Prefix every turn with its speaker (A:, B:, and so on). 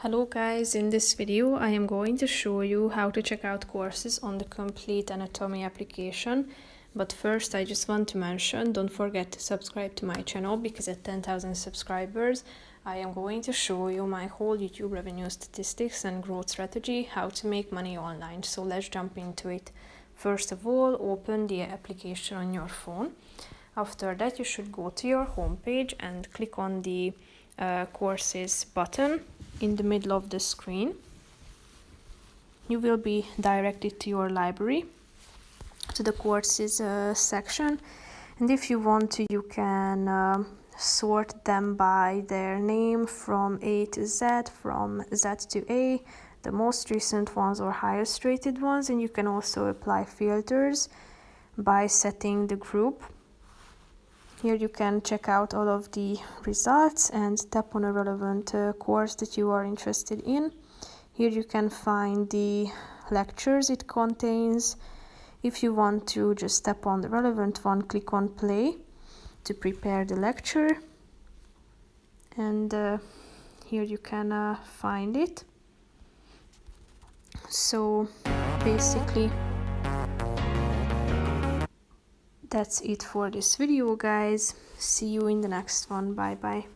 A: Hello guys, in this video I am going to show you how to check out courses on the Complete Anatomy application. But first I just want to mention, don't forget to subscribe to my channel because at 10,000 subscribers I am going to show you my whole YouTube revenue statistics and growth strategy, how to make money online. So let's jump into it. First of all, open the application on your phone. After that you should go to your home page and click on the courses button in the middle of the screen. You will be directed to your library, to the courses section, and if you want to, you can sort them by their name from A to Z, from Z to A, the most recent ones or highest rated ones, and you can also apply filters by setting the group. Here you can check out all of the results and tap on a relevant course that you are interested in. Here you can find the lectures it contains. If you want to just tap on the relevant one, click on play to prepare the lecture. And here you can find it. So basically, that's it for this video, guys. See you in the next one. Bye bye.